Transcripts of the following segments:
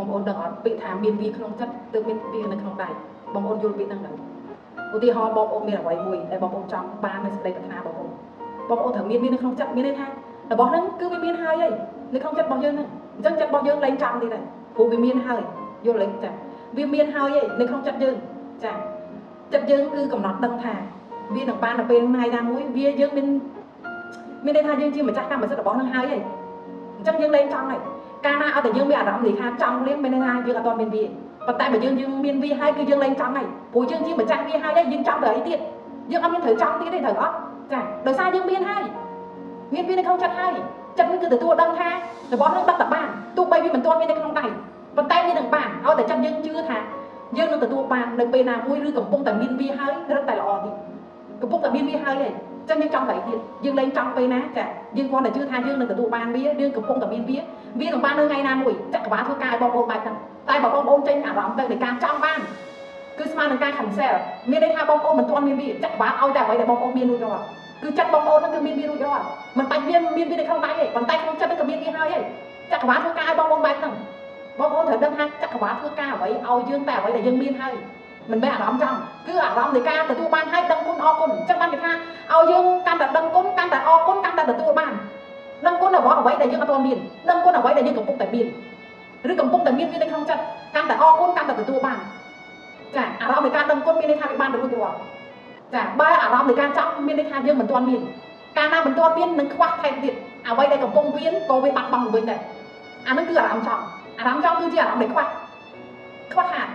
បងប្អូនដឹងអត់ពាក្យថាមានវាក្នុងចិត្តទើបមានវានៅក្នុងដៃបងប្អូនយល់ពាក្យហ្នឹងដែរឧទាហរណ៍បងប្អូនមានអ្វីមួយដែលបងប្អូនចង់បាននៅសេចក្តីប្រាថ្នាបងប្អូនត្រូវមានវានៅក្នុងចិត្តមានន័យថារបស់ហ្នឹងគឺវាមានហើយនៅក្នុងចិត្តរបស់យើងហ្នឹងអញ្ចឹងចិត្តរបស់យើងលែងចង់ទៀតដែរព្រោះវាមានហើយយល់ទេចាវាមានហើយនៅក្នុងចិត្តយើងចាចិត្តយើងគឺកំណត់ដឹងថាវានឹងបានទៅពេលថ្ងៃណាមួយវាយើងមានន័យថាយើងជាម្ចាស់កម្មសិទ្ធិរបស់ហ្នឹងហើយអញ្ចឹងយើងលែងចង់ហើយកាលណាឲ្យតែយើងមានអារម្មណ៍នេះថាចង់លៀងមានន័យថាយើងអត់ទាន់មានវាប៉ុន្តែបើយើងមានវាហើយគឺយើងលែងចង់ហើយព្រោះយើងជាម្ចាស់វាហើយយើងចង់ទៅអីទៀតយើងអត់មានត្រូវចង់ទៀតទេត្រូវអត់ចាដោយសារយើងមានហើយមានវានៅក្នុងចិត្តហើយចិត្តនឹងគឺទទួលដឹងថារបស់នឹងដឹកតែបានទោះបីវាមិនទាន់មាននៅក្នុងដៃប៉ុន្តែវានឹងបានឲ្យតែចិត្តយើងជឿថាយើងនឹងទទួលបាននៅពេលណាមួយឬកំពុងតែមានវាហើយរឹតតែល្អទៀតកំពុងតែមានវាហើយចឹងយើងចង់តែទៀតយើងលែងចង់ពេលណាចាយើងគ្រាន់តែជឿថាយើងនឹងទទួលបានវាយើងកំពុងតែមានវានឹងបាននៅថ្ងៃណាមួយចក្រវាលធ្វើការឲ្យបងប្អូនបែបហ្នឹងតែបើបងប្អូនចេញអារម្មណ៍ទៅនៃការចង់បានគឺស្មើនឹងការ cancel មានន័យថាបងប្អូនមិនទាន់មានវាចក្រវាលឲ្យតែអ្វីដែលបងប្អូនមានរួចរាល់គឺចិត្តបងប្អូនហ្នឹងគឺមានវារួចរាល់មិនបាច់មានវានៅក្នុងដៃទេប៉ុន្តែក្នុងចិត្តហ្នឹងក៏មានវាហើយចក្រវាលធ្វើការឲ្យបងប្អូនបែបហ្នឹងបងប្អូនត្រូវដឹងថាចក្រវាលធ្វើការអ្វីឲ្យយើងតែអ្វីដែលយើងមានហើយមិនមែនអារម្មណ៍ចង់គឺអារម្មណ៍នៃការទទួលបានហើយដឹងគុណអរគុណអញ្ចឹងបានគេថាឲ្យយើងកាន់តែដឹងគុណកាន់តែអរគុណកាន់តែទទួលបានដឹងគុណរបស់អ្វីដែលយើងអត់ទាន់មានដឹងគុណអ្វីដែលយើងកំពុងតែមានឬកំពុងតែមានវានៅក្នុងចិត្តកាន់តែអរគុណកាន់តែទទួលបានចាអារម្មណ៍នៃការដឹងគុណមានន័យថាវាបានរួចរាល់ចាបើអារម្មណ៍នៃការចង់មានន័យថាយើងមិនទាន់មានកាលណាមិនទាន់មាននឹងខ្វះថែមទៀតអ្វីដែលកំពុងមានក៏វាបាត់បង់ទៅវិញដែរអានឹងគឺអារម្មណ៍ចង់គឺជាអារម្មណ៍នៃខ្វះខាត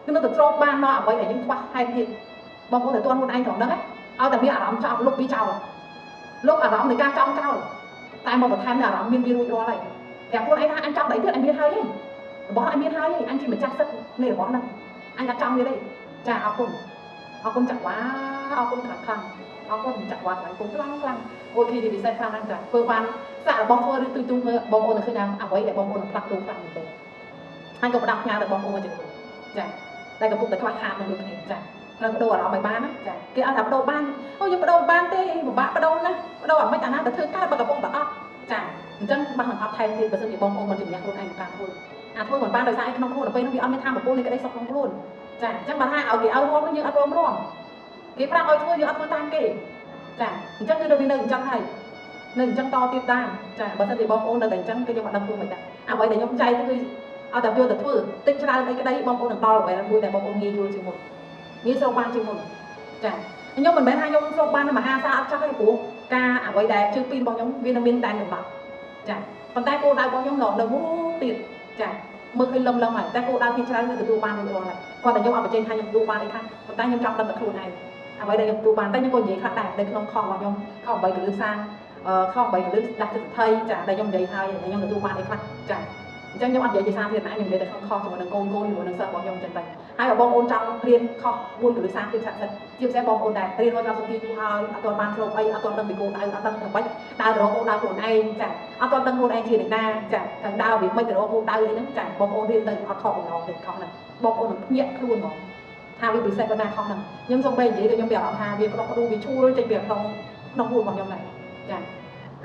គឺនឹងទៅត្រូវបានមកអ្វីដែលយើងខ្វះថែមទៀតបងប្អូនតែទាន់ខ្លួនឯងត្រង់ហ្នឹងឲ្យតែមានអារម្មណ៍ចង់លុបវាចោលលុបអារម្មណ៍នៃការចង់ចោលតែមកបន្ថែមនៅអារម្មណ៍មានវារួចរាល់ហើយតែខ្លួនឯងថាអញចង់តែទៀតអញមានហើយរបស់អញមានហើយអញជាម្ចាស់សិទ្ធិនៃរបស់ហ្នឹងអញអត់ចង់វាទេចាអរគុណចាក់វ៉ាអរគុណខ្លាំងអរគុណចាក់វ៉ាខ្លាំងអូខេទីពិសេសខ្លាំងណាស់ចាធ្វើបានសាក់របស់ធ្វើឬទូមើលបងប្អូននឹងឃើញថាអ្វីដែលបងប្អូននឹងផ្លាស់ប្ដូរខ្លាំងមែនទេហើយក៏ផ្ដាំផ្ញើទៅបងប្អូនមួយចំនួនចាតែកំពុងតែខ្វះខាតនឹងដូចគ្នាចាត្រូវបដូរអារម្មណ៍ឲ្យបានណាចាគេឲ្យថាបដូរបានអូយើងបដូរបានទេពិបាកបដូរណាបដូរអាមិនអាណាទៅធ្វើកើតបើកំពុងតែអត់ចាអញ្ចឹងបាក់នឹងអត់ថែមទៀតបើសិនជាបងប្អូនមិនជំនះខ្លួនឯងការធ្វើធ្វើមិនបានដោយសារឯក្នុងខ្លួនទៅពេលនោះវាអត់មានថាបំពុលនៃក្តីសុខក្នុងខ្លួនចាអញ្ចឹងបើថាឲ្យគេឲ្យរួមយើងអត់រួមគេប្រាប់ឲ្យធ្វើយើងអត់ធ្វើតាមគេចាអញ្ចឹងគឺនៅវានៅអញ្ចឹងហើយនៅអញ្ចឹងតទៀតដែរចាបើសិនជាបងប្អូននៅតែអញ្ចឹងគឺខ្ញុំអត់ដឹងធ្វើមិនដែរអ្វីដែលខ្ញុំចែកគឺឲ្យតែយកទៅធ្វើតិចច្រើនអីក្តីបងប្អូននឹងដល់អ្វីមួយដែលបងប្អូនងាយយល់ជាងមុនងាយស្រូបបានជាងមុនចាខ្ញុំមិនមែនថាខ្ញុំស្រូបបានមហាសាអត់chắcទេព្រោះការអ្វីដែលជើងពីររបស់ខ្ញុំវានៅមានតែកំណត់ចាប៉ុន្តែគោលដៅរបស់ខ្ញុំនៅមុខទៀតចាមើលឃើញលំហើយតែគោលដៅពីច្រើនគឺទទួលបានរួចរាល់ហើយគាត់តែខ្ញុំអត់បញ្ចេញថាខ្ញុំទទួលបានអីខ្លះប៉ុន្តែខ្ញុំចង់ដឹងតែខ្លួនឯងអ្វីដែលខ្ញុំទទួលបានតែខ្ញុំក៏និយាយខ្លះដែរនៅក្នុងខំរបស់ខ្ញុំខំ8កលឹះសាងខំ8កលឹះដាស់ចិត្តថៃចាដែលខ្ញុំនិយាយហើយខ្ញុំទទួលបានអីខ្លះចាអញ្ចឹងខ្ញុំអត់និយាយជាសាធារណៈខ្ញុំនិយាយតែក្នុងខុសជាមួយនឹងកូនជាមួយនឹងសិស្សរបស់ខ្ញុំអញ្ចឹងតែហើយបើបងប្អូនចង់រៀនខុស4កលឹះសាគឺឆាក់ចិត្តជាពិសេសបងប្អូនដែររៀនមកដល់សុខភាពយូរហើយអត់ទាន់បានស្រូបអីអត់ទាន់ដឹងពីគោលដៅអត់ដឹងថាម៉េចដើរទៅរកគោលដៅខ្លួនឯងចាអត់ទាន់ដឹងខ្លួនឯងជាអ្នកណាចាទាំងដើរវាមិនទៅរកគោលដៅអីហ្នឹងចាបងប្អូនរៀនទៅអត់ខុសបំណងទេខុសហ្នឹងបងប្អូននឹងភ្ញាក់ខ្លួនហ្មងថាវាពិសេសប៉ុណ្ណាខុសហ្នឹងខ្ញុំសូម្បីនិយាយទៅខ្ញុំវាអត់ថាវាផ្ដោះវាឈួលចេញពីក្នុងខ្លួនរបស់ខ្ញុំដែរចា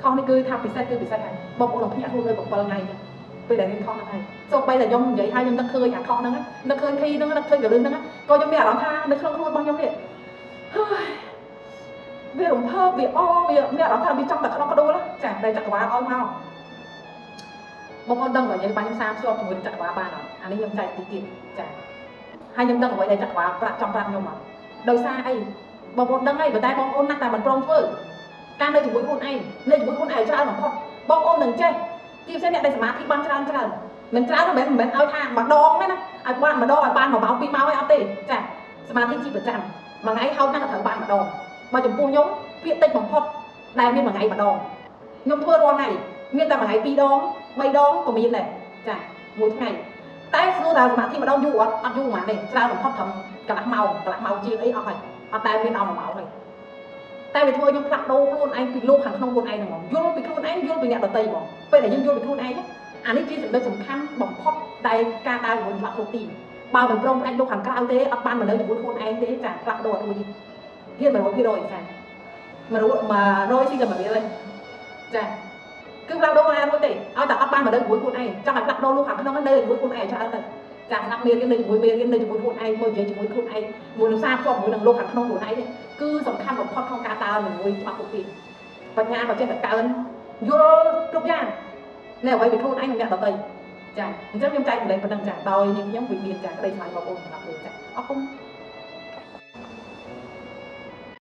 ខុសនេះគឺថាពិសេសគឺពិសេសហើយបងប្អូននឹងភ្ញាក់ខ្លួននៅ7ថ្ងៃចឹងពេលដែលរៀនខុសហ្នឹងហើយសូម្បីតែខ្ញុំនិយាយហើយខ្ញុំនឹកឃើញអាខុសហ្នឹងនឹកឃើញគីហ្នឹងនឹកឃើញកលឹះហ្នឹងក៏ខ្ញុំមានអារម្មណ៍ថានៅក្នុងខ្លួនរបស់ខ្ញុំនេះហើយវារំភើបវាអវាមានអារម្មណ៍ថាវាចង់តែក្នុងកដួលចាតែចក្រវាលឲ្យមកបងប្អូនដឹងថាយើងបានខ្ញុំសាមជាប់ជាមួយចក្រវាលបានអត់អានេះខ្ញុំចែកតិចទៀតចាហើយខ្ញុំដឹងអ្វីដែលចក្រវាលប្រាប់ចង់ប្រាប់ខ្ញុំមកដោយសារអីបងប្អូនដឹងហើយប៉ុន្តែបងប្អូនណាស់តែមិនព្រមធ្វើការនៅជាមួយខ្លួនឯងនៅជាមួយខ្លួនឯងច្រើនបំផុតបងប្អូននឹងចេះជាពិសេសអ្នកដែលសមាធិបានច្រើនមិនច្រើនមិនមែនឲ្យថាម្ដងទេណាឲ្យបានម្ដងឲ្យបាន1ម៉ោង2ម៉ោងឲ្យអត់ទេចាសមាធិជាប្រចាំមួយថ្ងៃហោចណាស់ក៏ត្រូវបានម្ដងបើចំពោះខ្ញុំពាក្យតិចបំផុតដែលមានមួយថ្ងៃម្ដងខ្ញុំធ្វើរាល់ថ្ងៃមានតែមួយថ្ងៃ2ដង3ដងក៏មានដែរចាមួយថ្ងៃតែស្រួលតែសមាធិម្ដងយូរអត់យូរហ្មងទេច្រើនបំផុតត្រឹមកន្លះម៉ោងជាងអីអស់ហើយអត់តែមានដល់1ម៉ោងទេតែវាធ្វើខ្ញុំផ្លាស់ប្ដូរខ្លួនឯងពីលោកខាងក្នុងខ្លួនឯងហ្មងយល់ពីខ្លួនឯងយល់ពីអ្នកដទៃហ្មងពេលដែលយើងយល់ពីខ្លួនឯងអានេះជាចំណុចសំខាន់បំផុតដែលការដើរជាមួយផ្លាស់ប្ដូរទីបើមិនព្រមផ្លាច់លោកខាងក្រៅទេអត់បានមកនៅជាមួយខ្លួនឯងទេចាផ្លាស់ប្ដូរអត់រួចទេហ៊ាន100%ចា100ស៊ីតែ100ទេចា cứ lao đâu ai thôi để ao ta ấp ban mà đây cuối cùng này cho bạn đặt đâu luôn hẳn nó đây cuối cùng này cho ăn này chẳng đặc biệt cái này mùi miền cái này mùi cuốn ai mùi gì mùi cuốn ai mùi làm sao cho mùi đằng lô hẳn không cuốn ai cứ sòng khăn một con cá ta mình mùi mặc một tiền và nhà vào trên đặt cao hơn vô trục giang nếu vậy bị thôn anh nhận đầu tây chàng chắc em trai của đây còn đang chàng đòi những nhóm vị miền chàng đây phải vào ôn làm được chàng không